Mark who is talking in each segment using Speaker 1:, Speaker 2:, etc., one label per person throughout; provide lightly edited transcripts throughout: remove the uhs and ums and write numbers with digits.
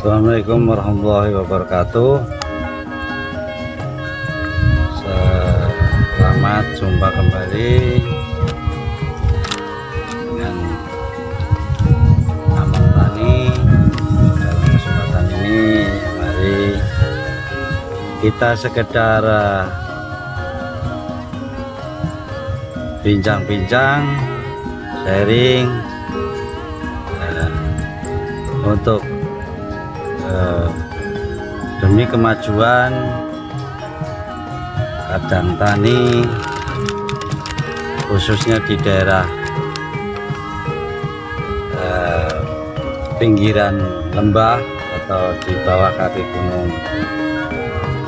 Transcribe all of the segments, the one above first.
Speaker 1: Assalamualaikum warahmatullahi wabarakatuh. Selamat jumpa kembali dengan Amal Tani. Dalam kesempatan ini mari kita sekedar bincang-bincang, sharing untuk demi kemajuan ladang tani, khususnya di daerah pinggiran lembah atau di bawah kaki gunung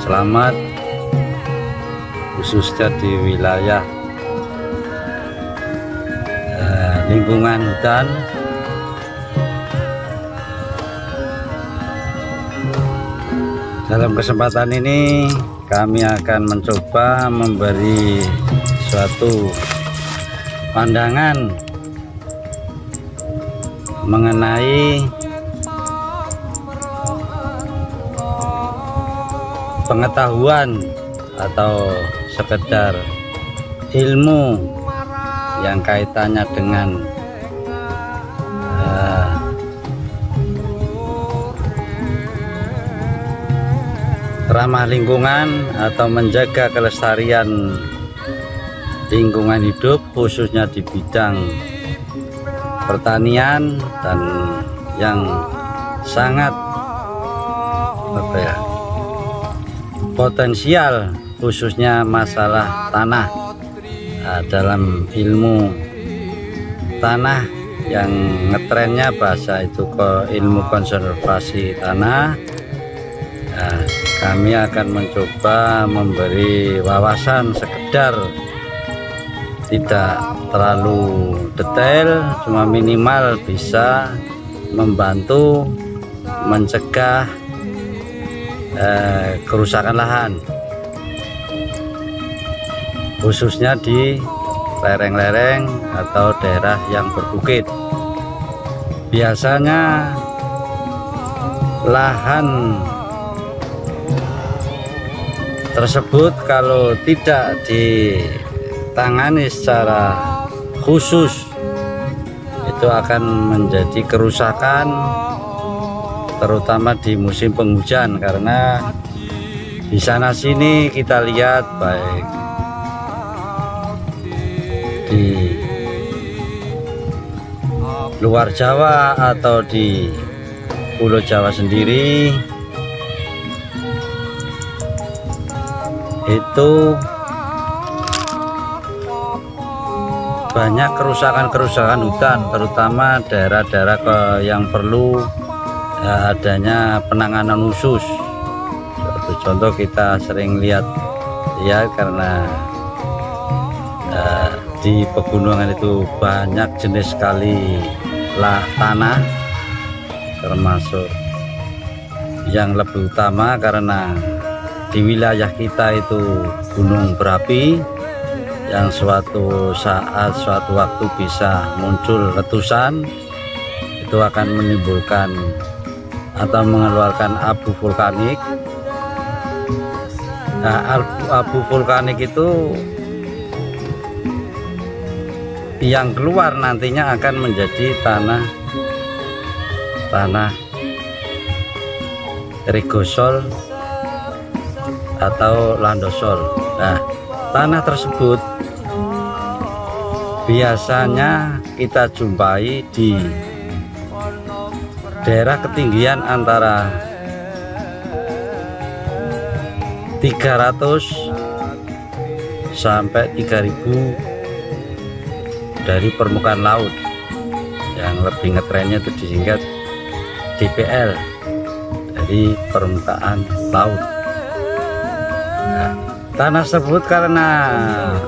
Speaker 1: Selamat, khususnya di wilayah lingkungan hutan. Dalam kesempatan ini kami akan mencoba memberi suatu pandangan mengenai pengetahuan atau sekedar ilmu yang kaitannya dengan ramah lingkungan atau menjaga kelestarian lingkungan hidup, khususnya di bidang pertanian dan yang sangat potensial, khususnya masalah tanah. Dalam ilmu tanah yang ngetrennya bahasa itu ke ilmu konservasi tanah. Kami akan mencoba memberi wawasan sekedar tidak terlalu detail, cuma minimal bisa membantu mencegah kerusakan lahan, khususnya di lereng-lereng atau daerah yang berbukit. Biasanya lahan tersebut kalau tidak ditangani secara khusus itu akan menjadi kerusakan, terutama di musim penghujan, karena di sana sini kita lihat baik di luar Jawa atau di Pulau Jawa sendiri itu banyak kerusakan hutan, terutama daerah-daerah yang perlu adanya penanganan khusus. Suatu contoh kita sering lihat karena di pegunungan itu banyak jenis sekali tanah, termasuk yang lebih utama karena di wilayah kita itu gunung berapi yang suatu saat, suatu waktu bisa muncul letusan, itu akan menimbulkan atau mengeluarkan abu vulkanik. Nah, abu vulkanik itu yang keluar nantinya akan menjadi tanah rigosol atau landosol. Nah, tanah tersebut biasanya kita jumpai di daerah ketinggian antara 300 sampai 3000 dari permukaan laut. Yang lebih ngetrennya itu disingkat DPL, dari permukaan laut. Tanah tersebut karena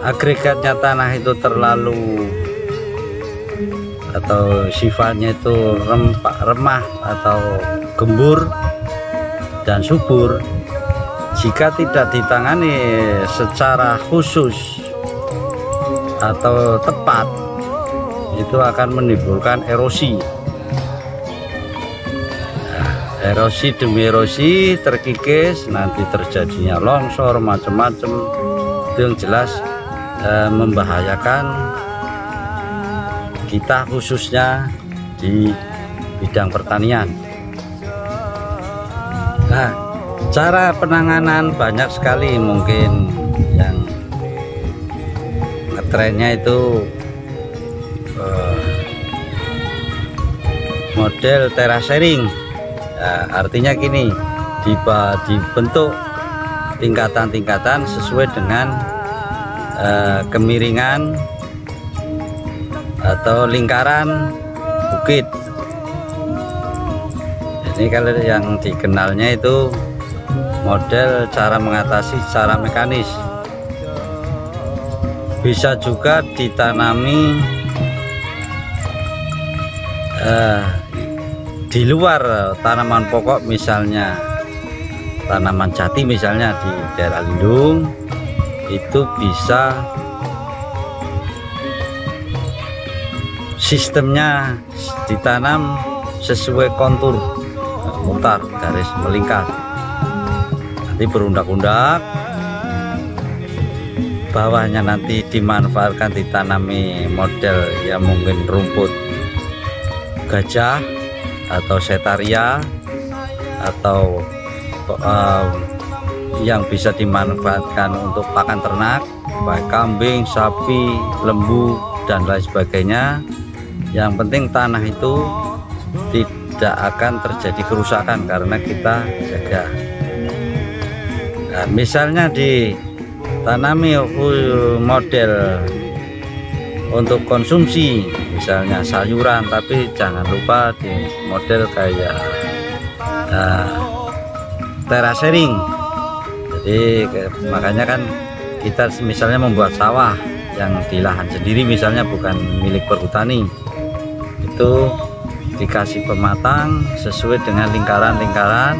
Speaker 1: agregatnya tanah itu terlalu atau sifatnya itu remah atau gembur dan subur, jika tidak ditangani secara khusus atau tepat, itu akan menimbulkan erosi. erosi demi erosi terkikis, nanti terjadinya longsor macam-macam. Itu yang jelas membahayakan kita, khususnya di bidang pertanian. Nah, cara penanganan banyak sekali, mungkin yang ngetrennya itu model terasering. Nah, artinya gini, dibentuk tingkatan-tingkatan sesuai dengan kemiringan atau lingkaran bukit. Ini kalau yang dikenalnya itu model cara mengatasi secara mekanis. Bisa juga ditanami di luar tanaman pokok, misalnya tanaman jati misalnya di daerah lindung, itu bisa sistemnya ditanam sesuai kontur mutar, garis melingkar, nanti berundak-undak, bawahnya nanti dimanfaatkan ditanami model yang mungkin rumput gajah atau setaria, atau yang bisa dimanfaatkan untuk pakan ternak baik kambing, sapi, lembu dan lain sebagainya. Yang penting tanah itu tidak akan terjadi kerusakan karena kita jaga. Nah, misalnya ditanami model untuk konsumsi, misalnya sayuran, tapi jangan lupa di model kayak terasering. Jadi makanya kan kita misalnya membuat sawah yang di lahan sendiri, misalnya bukan milik perhutani, itu dikasih pematang sesuai dengan lingkaran-lingkaran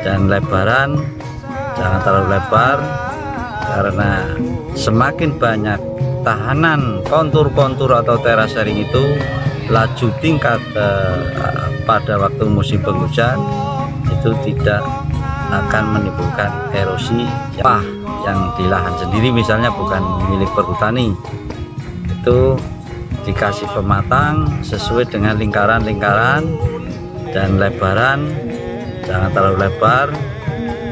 Speaker 1: dan lebaran, jangan terlalu lebar, karena semakin banyak tahanan kontur-kontur atau terasering itu, laju tingkat pada waktu musim penghujan itu tidak akan menimbulkan erosi yang di lahan sendiri, misalnya bukan milik perhutani. Itu dikasih pematang sesuai dengan lingkaran-lingkaran dan lebaran, jangan terlalu lebar,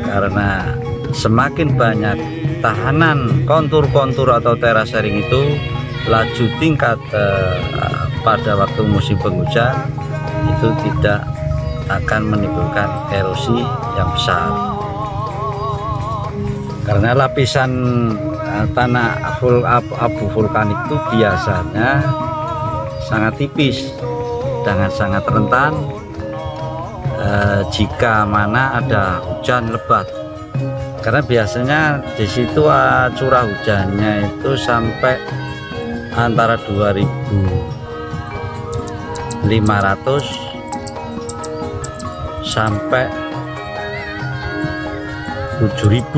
Speaker 1: karena semakin banyak tahanan kontur-kontur atau terasering itu, laju tingkat pada waktu musim penghujan itu tidak akan menimbulkan erosi yang besar, karena lapisan tanah abu vulkanik itu biasanya sangat tipis dan sangat rentan jika mana ada hujan lebat. Karena biasanya di situ curah hujannya itu sampai antara 2.500 sampai 7.000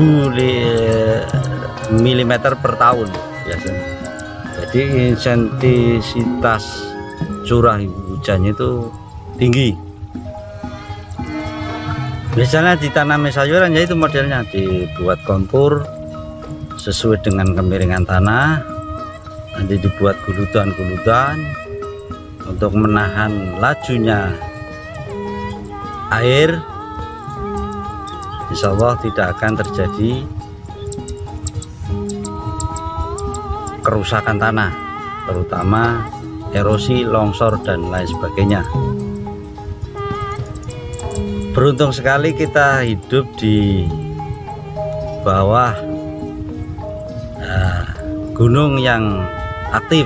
Speaker 1: mm per tahun biasanya. Jadi intensitas curah hujannya itu tinggi. Misalnya ditanami sayuran, yaitu modelnya dibuat kontur sesuai dengan kemiringan tanah, nanti dibuat guludan-guludan untuk menahan lajunya air. Insya Allah tidak akan terjadi kerusakan tanah, terutama erosi, longsor dan lain sebagainya. Beruntung sekali kita hidup di bawah gunung yang aktif.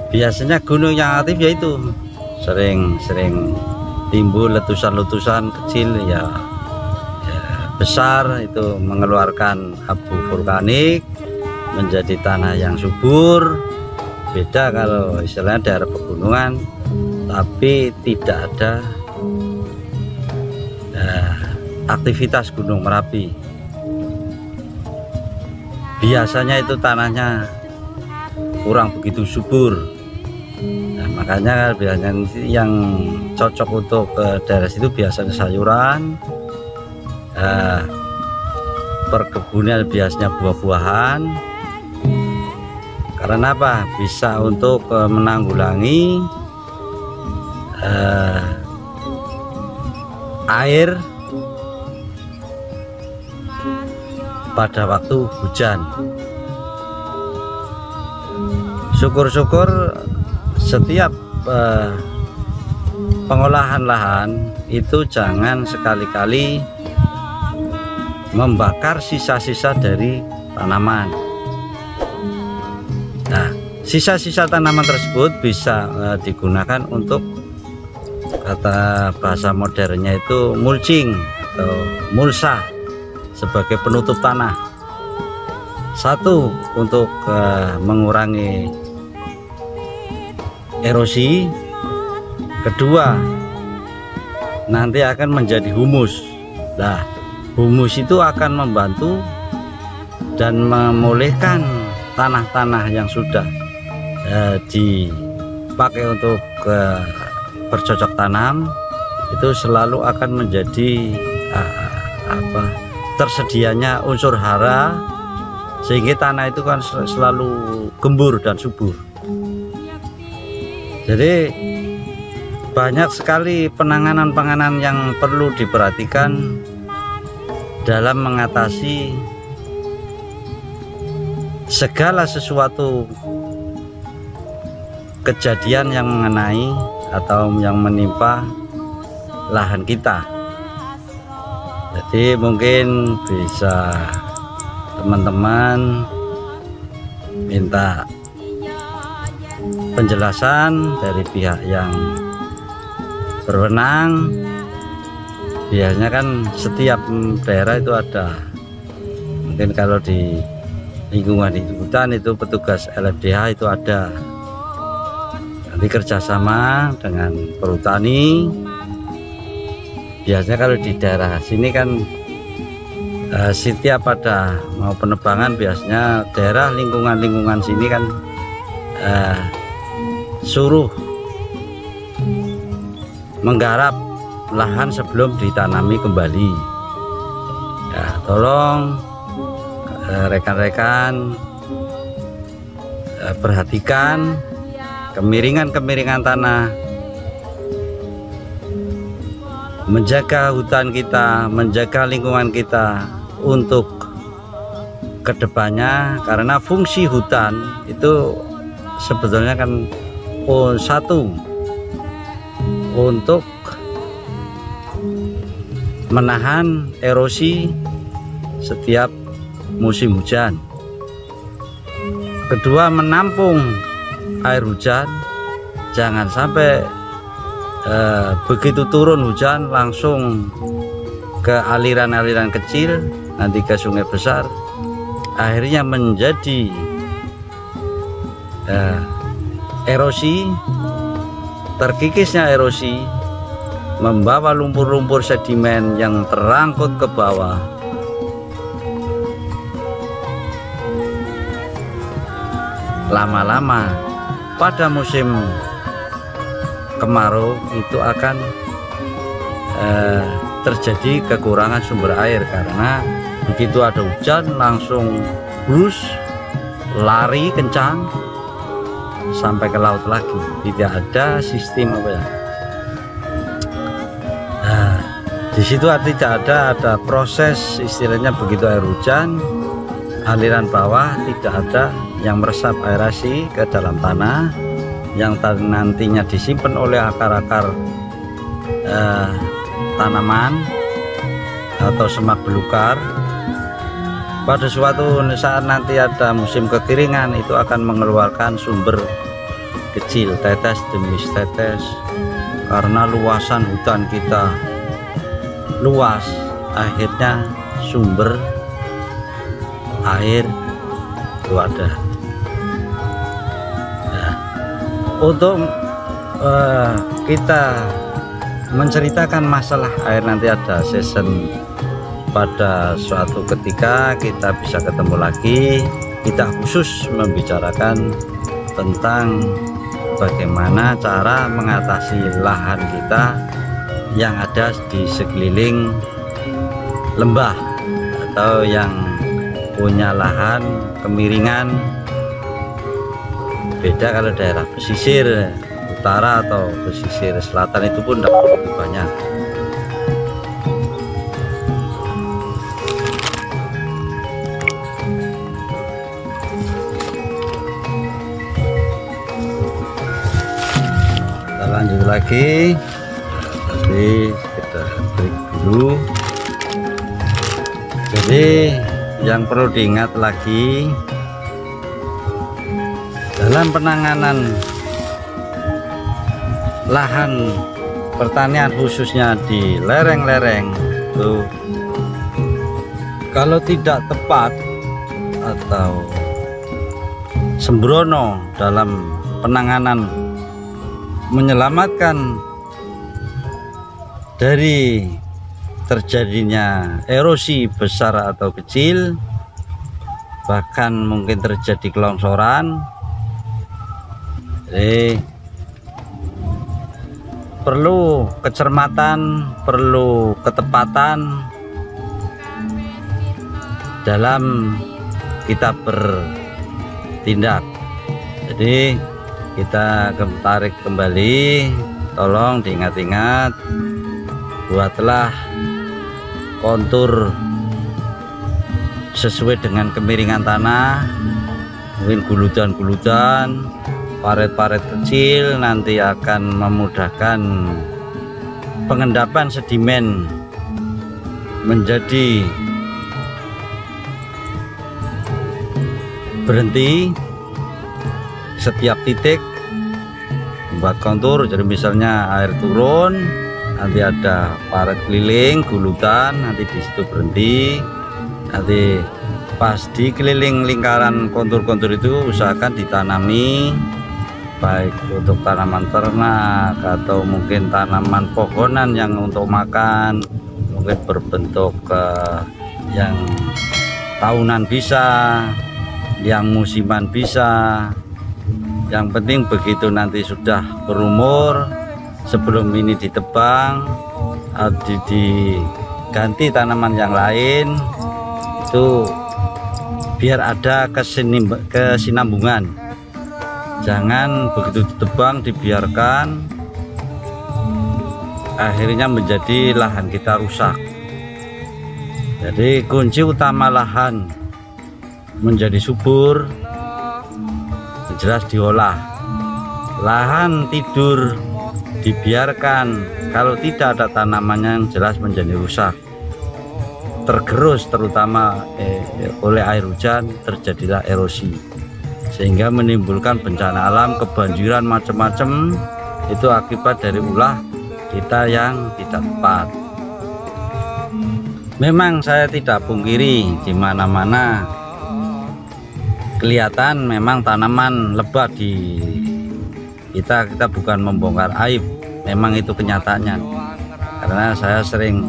Speaker 1: Biasanya gunung yang aktif yaitu sering timbul letusan-letusan kecil ya besar, itu mengeluarkan abu vulkanik menjadi tanah yang subur. Beda kalau istilahnya daerah pegunungan tapi tidak ada aktivitas gunung Merapi. Biasanya itu tanahnya kurang begitu subur, Nah, makanya biasanya yang cocok untuk daerah situ biasanya sayuran, perkebunan biasanya buah-buahan. Karena apa? Bisa untuk menanggulangi air pada waktu hujan. Syukur-syukur setiap pengolahan lahan itu jangan sekali-kali membakar sisa-sisa dari tanaman. Nah, sisa-sisa tanaman tersebut bisa digunakan untuk, kata bahasa modernnya itu, mulching atau mulsa sebagai penutup tanah. Satu, untuk mengurangi erosi. Kedua, nanti akan menjadi humus. Nah, humus itu akan membantu dan memulihkan tanah-tanah yang sudah dipakai untuk bercocok tanam. Itu selalu akan menjadi tersedianya unsur hara, sehingga tanah itu kan selalu gembur dan subur. Jadi banyak sekali penanganan yang perlu diperhatikan dalam mengatasi segala sesuatu kejadian yang mengenai atau yang menimpa lahan kita. Jadi mungkin bisa teman-teman minta penjelasan dari pihak yang berwenang. Biasanya kan setiap daerah itu ada, mungkin kalau di lingkungan di hutan itu petugas LFDH itu ada. Nanti kerjasama dengan perhutani. Biasanya kalau di daerah sini kan setiap ada mau penebangan, biasanya daerah lingkungan sini kan suruh menggarap lahan sebelum ditanami kembali. Ya, tolong rekan-rekan perhatikan kemiringan tanah, menjaga hutan kita, menjaga lingkungan kita untuk kedepannya. Karena fungsi hutan itu sebetulnya kan satu, untuk menahan erosi setiap musim hujan. Kedua, menampung air hujan, jangan sampai begitu turun hujan langsung ke aliran-aliran kecil, nanti ke sungai besar, akhirnya menjadi erosi, terkikisnya erosi, membawa lumpur-lumpur sedimen yang terangkut ke bawah. Lama-lama pada musim kemarau itu akan terjadi kekurangan sumber air, karena begitu ada hujan langsung brus, lari kencang sampai ke laut lagi. Tidak ada sistem di situ tidak ada proses, istilahnya begitu air hujan aliran bawah tidak ada yang meresap aerasi ke dalam tanah yang nantinya disimpan oleh akar-akar tanaman atau semak belukar. Pada suatu saat nanti ada musim kekeringan, itu akan mengeluarkan sumber kecil, tetes demi tetes. Karena luasan hutan kita luas, akhirnya sumber air itu ada. Nah, untuk kita menceritakan masalah air, nanti ada season pada suatu ketika kita bisa ketemu lagi, kita khusus membicarakan tentang bagaimana cara mengatasi lahan kita yang ada di sekeliling lembah atau yang punya lahan kemiringan. Beda kalau daerah pesisir utara atau pesisir selatan itu pun tidak begitu banyak. Kita lanjut lagi. Jadi kita break dulu. Jadi yang perlu diingat lagi dalam penanganan lahan pertanian khususnya di lereng-lereng itu, kalau tidak tepat atau sembrono dalam penanganan menyelamatkan dari terjadinya erosi besar atau kecil, bahkan mungkin terjadi kelongsoran. Jadi perlu kecermatan, perlu ketepatan dalam kita bertindak. Jadi kita tarik kembali, tolong diingat-ingat, buatlah kontur sesuai dengan kemiringan tanah, mungkin guludan-guludan, paret-paret kecil nanti akan memudahkan pengendapan sedimen menjadi berhenti setiap titik, membuat kontur. Jadi misalnya air turun, nanti ada paret keliling guludan, nanti di situ berhenti. Nanti pas di keliling lingkaran kontur-kontur itu usahakan ditanami, baik untuk tanaman ternak atau mungkin tanaman pohonan yang untuk makan, mungkin berbentuk yang tahunan bisa, yang musiman bisa. Yang penting begitu nanti sudah berumur, sebelum ini ditebang, diganti tanaman yang lain, itu biar ada kesinambungan. Jangan begitu ditebang dibiarkan, akhirnya menjadi lahan kita rusak. Jadi kunci utama lahan menjadi subur jelas diolah. Lahan tidur dibiarkan, kalau tidak ada tanamannya yang jelas menjadi rusak, tergerus terutama oleh air hujan, terjadilah erosi sehingga menimbulkan bencana alam, kebanjiran macam-macam. Itu akibat dari ulah kita yang tidak tepat. Memang saya tidak pungkiri di mana-mana kelihatan memang tanaman lebat di kita bukan membongkar aib, memang itu kenyataannya. Karena saya sering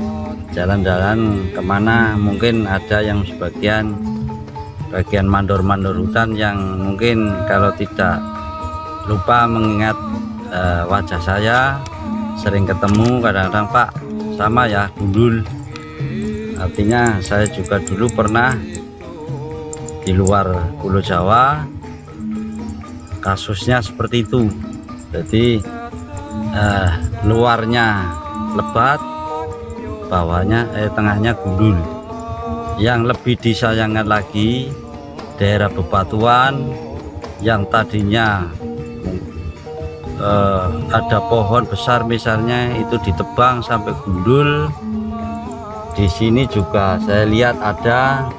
Speaker 1: jalan-jalan kemana, mungkin ada yang bagian mandor-mandor hutan yang mungkin kalau tidak lupa mengingat wajah saya, sering ketemu kadang-kadang, Pak sama ya gundul. Artinya saya juga dulu pernah di luar Pulau Jawa, kasusnya seperti itu. Jadi luarnya lebat, bawahnya tengahnya gundul. Yang lebih disayangkan lagi, daerah bebatuan yang tadinya ada pohon besar misalnya, itu ditebang sampai gundul. Di sini juga saya lihat ada,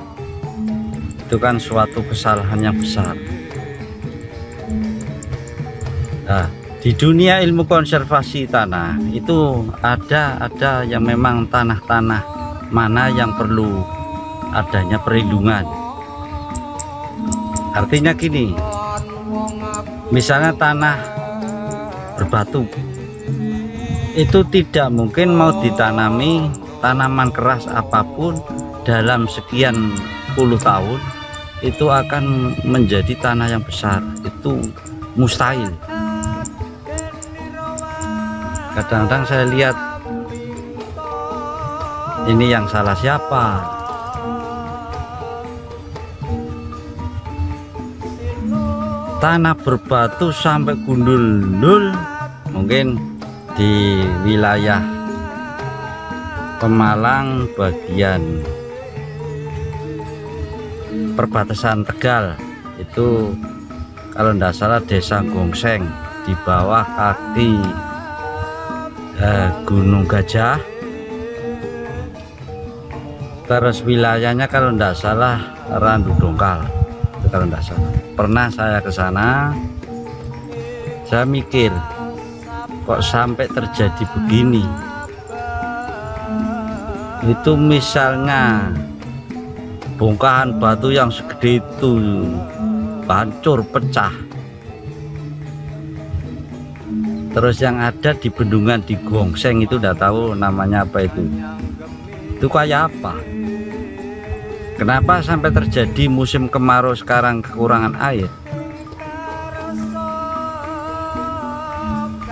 Speaker 1: itu kan suatu kesalahan yang besar. Nah, di dunia ilmu konservasi tanah itu ada yang memang tanah-tanah mana yang perlu adanya perlindungan. Artinya gini, misalnya tanah berbatu, itu tidak mungkin mau ditanami tanaman keras apapun dalam sekian puluh tahun itu akan menjadi tanah yang besar, itu mustahil. kadang-kadang saya lihat ini yang salah siapa. Tanah berbatu sampai gundul-gundul, mungkin di wilayah Pemalang bagian perbatasan Tegal itu, kalau tidak salah desa Gongseng, di bawah kaki Gunung Gajah. Terus wilayahnya kalau tidak salah Randu Dongkal, itu kalau tidak salah. Pernah saya ke sana, saya mikir kok sampai terjadi begini. Itu misalnya bongkahan batu yang segede itu hancur pecah, terus yang ada di bendungan di Gongseng itu udah tahu namanya apa itu kayak apa. Kenapa sampai terjadi musim kemarau sekarang kekurangan air?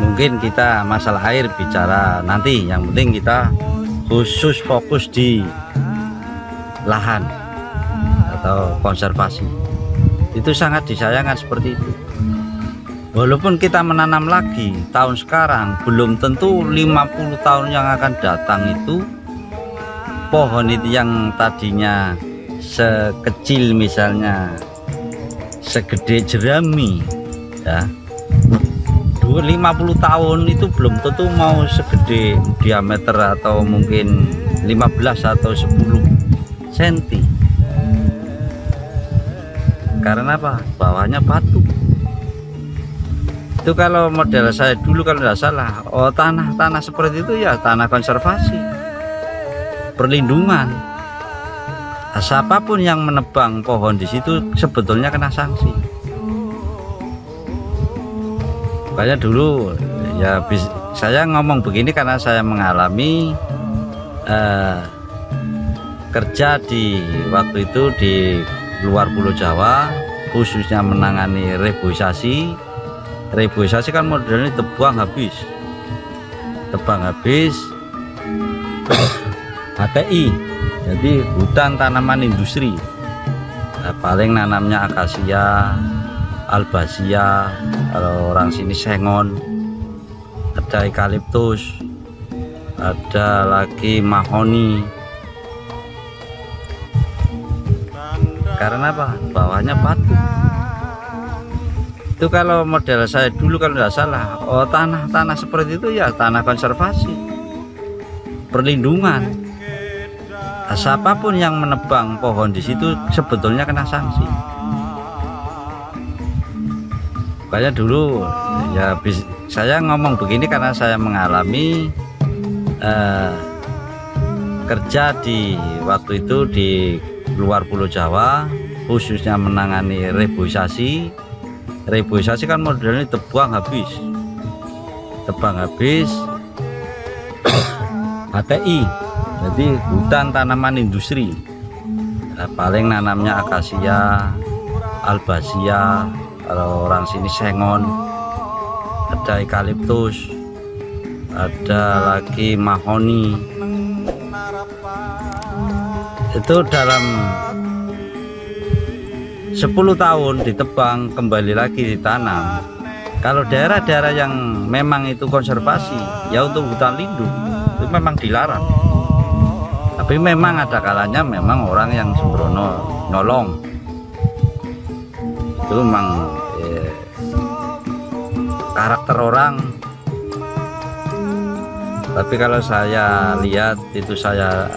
Speaker 1: Mungkin kita masalah air bicara nanti, yang penting kita khusus fokus di lahan atau konservasi. Itu sangat disayangkan seperti itu. Walaupun kita menanam lagi tahun sekarang, belum tentu 50 tahun yang akan datang itu pohon itu yang tadinya sekecil, misalnya segede jerami ya, 50 tahun itu belum tentu mau segede diameter atau mungkin 15 atau 10 cm. Karena apa? Bawahnya batu. Itu kalau model saya dulu kalau tidak salah, tanah seperti itu ya tanah konservasi, perlindungan. Siapapun yang menebang pohon di situ sebetulnya kena sanksi. Makanya dulu ya saya ngomong begini karena saya mengalami kerja di waktu itu di luar Pulau Jawa, khususnya menangani reboisasi. Reboisasi kan modelnya tebang habis HTI, jadi hutan tanaman industri. Paling nanamnya akasia, albasia, kalau orang sini sengon, ada eukaliptus, ada lagi mahoni. Karena apa? Bawahnya batu. Itu kalau model saya dulu kalau tidak salah, tanah seperti itu ya tanah konservasi, perlindungan. Siapapun yang menebang pohon di situ sebetulnya kena sanksi. Makanya dulu ya saya ngomong begini karena saya mengalami kerja di waktu itu di luar Pulau Jawa, khususnya menangani reboisasi. Reboisasi kan modelnya tebang habis HTI, jadi hutan tanaman industri. Paling nanamnya akasia, albasia, kalau orang sini sengon, ada eukaliptus, ada lagi mahoni. Itu dalam 10 tahun ditebang, kembali lagi ditanam. Kalau daerah-daerah yang memang itu konservasi ya untuk hutan lindung itu memang dilarang. Tapi memang ada kalanya memang orang yang sembrono nolong. Itu memang karakter orang. Tapi kalau saya lihat itu saya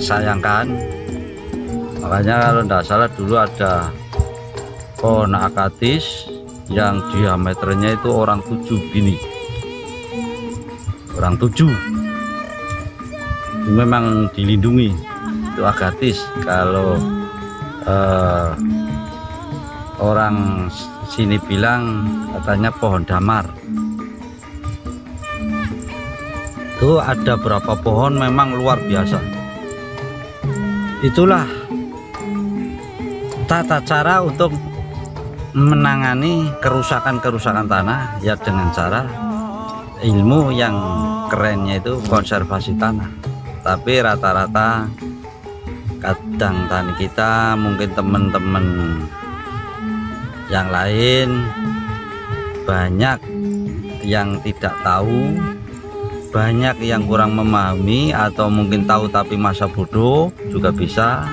Speaker 1: sayangkan. Makanya kalau tidak salah dulu ada pohon akatis yang diameternya itu orang 7 gini, orang 7. Memang dilindungi itu agatis. Kalau orang sini bilang katanya pohon damar. Itu ada berapa pohon memang luar biasa. Itulah tata cara untuk menangani kerusakan tanah ya, dengan cara ilmu yang kerennya itu konservasi tanah, tapi rata-rata kadang tani kita, mungkin teman-teman yang lain banyak yang tidak tahu, banyak yang kurang memahami, atau mungkin tahu tapi masa bodoh juga bisa.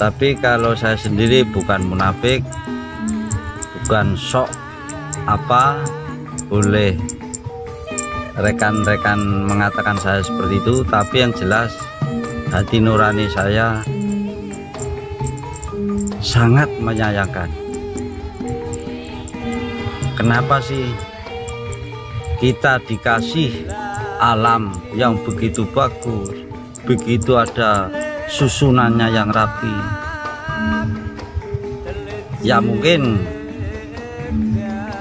Speaker 1: Tapi kalau saya sendiri bukan munafik, bukan sok apa, boleh rekan-rekan mengatakan saya seperti itu, tapi yang jelas hati nurani saya sangat menyayangkan. Kenapa sih kita dikasih alam yang begitu bagus, begitu ada susunannya yang rapi, ya mungkin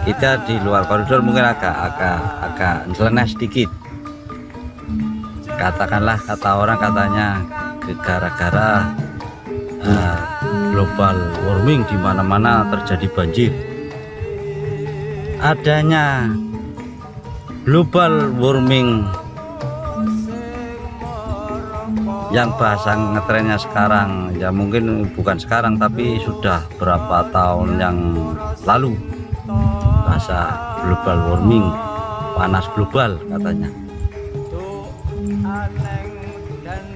Speaker 1: kita di luar koridor mungkin agak nyeleneh sedikit, katakanlah, kata orang katanya gara-gara global warming, di mana-mana terjadi banjir. Adanya global warming yang bahasa ngetrennya sekarang, ya mungkin bukan sekarang tapi sudah berapa tahun yang lalu, bahasa global warming, panas global katanya.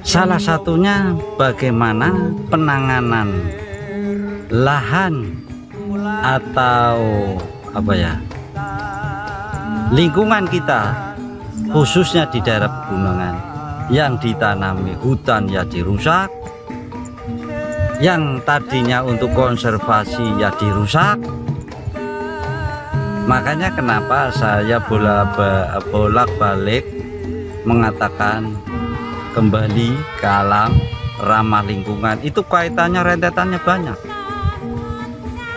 Speaker 1: Salah satunya bagaimana penanganan lahan atau apa ya, lingkungan kita khususnya di daerah pegunungan, yang ditanami hutan ya dirusak, yang tadinya untuk konservasi ya dirusak. Makanya kenapa saya bolak-balik mengatakan kembali ke alam, ramah lingkungan. Itu kaitannya, rentetannya banyak.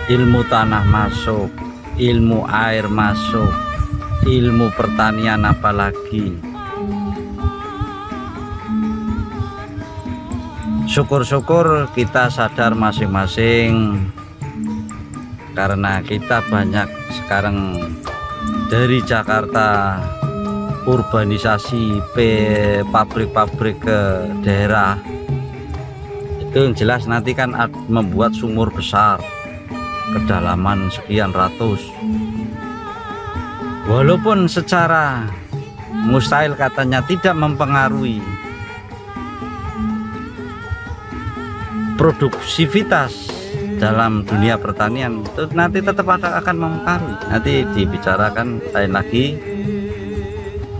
Speaker 1: Ilmu tanah masuk, ilmu air masuk, ilmu pertanian apalagi. Syukur-syukur kita sadar masing-masing, karena kita banyak sekarang dari Jakarta urbanisasi, pabrik-pabrik ke daerah. Itu yang jelas nanti kan membuat sumur besar kedalaman sekian ratus, walaupun secara mustahil katanya tidak mempengaruhi produktivitas dalam dunia pertanian, itu nanti tetap akan mempengaruhi. Nanti dibicarakan lain lagi.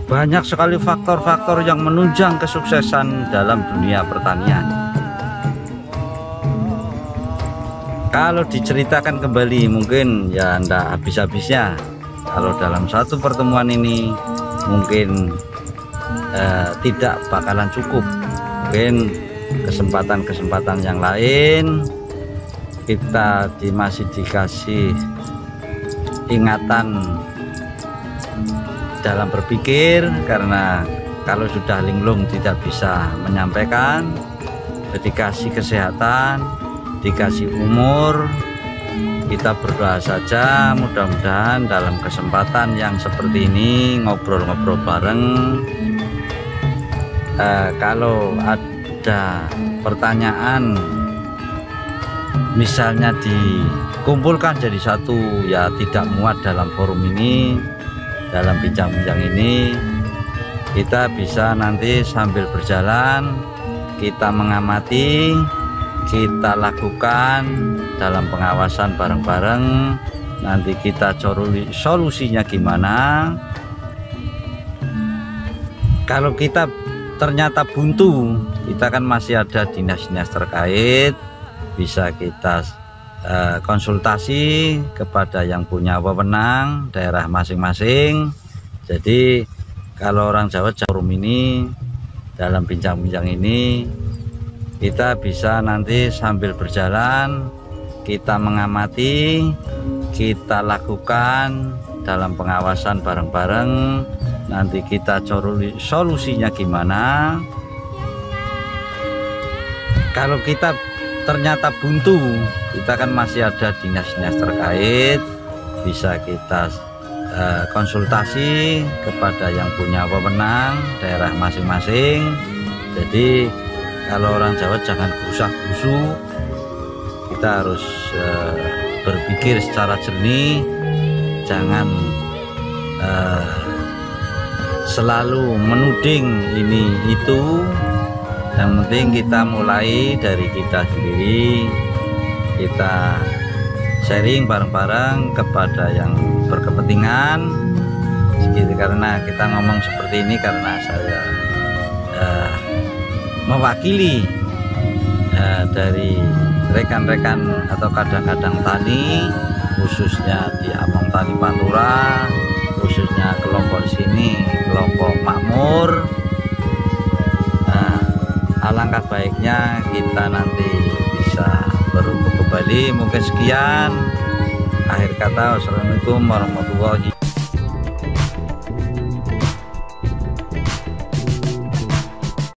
Speaker 1: Banyak sekali faktor-faktor yang menunjang kesuksesan dalam dunia pertanian. Kalau diceritakan kembali mungkin ya ndak habis-habisnya. Kalau dalam satu pertemuan ini mungkin tidak bakalan cukup. Mungkin kesempatan-kesempatan yang lain kita masih dikasih ingatan dalam berpikir, karena kalau sudah linglung tidak bisa menyampaikan. Dikasih kesehatan, dikasih umur, kita berdoa saja mudah-mudahan dalam kesempatan yang seperti ini ngobrol-ngobrol bareng, kalau ada pertanyaan misalnya dikumpulkan jadi satu, ya tidak muat dalam forum ini, dalam bincang-bincang ini, kita bisa nanti sambil berjalan kita mengamati, kita lakukan dalam pengawasan bareng-bareng. Nanti kita cari solusinya gimana. Kalau kita ternyata buntu, kita kan masih ada dinas-dinas terkait, bisa kita konsultasi kepada yang punya wewenang daerah masing-masing. Jadi kalau orang Jawa forum ini, dalam bincang-bincang ini kita bisa nanti sambil berjalan kita mengamati, kita lakukan dalam pengawasan bareng-bareng. Nanti kita cari solusinya gimana. Kalau kita ternyata buntu, kita kan masih ada dinas-dinas terkait, bisa kita konsultasi kepada yang punya wewenang daerah masing-masing. Jadi kalau orang Jawa jangan gusah-gusu, kita harus berpikir secara jernih, jangan selalu menuding ini itu. Yang penting kita mulai dari kita sendiri, kita sharing bareng-bareng kepada yang berkepentingan segitu. Karena kita ngomong seperti ini karena saya mewakili dari rekan-rekan atau kadang-kadang tani, khususnya di Among Tani Pantura, khususnya kelompok sini, kelompok makmur. Alangkah baiknya kita nanti bisa berhubung kembali. Mungkin sekian, akhir kata, wassalamualaikum warahmatullahi wabarakatuh.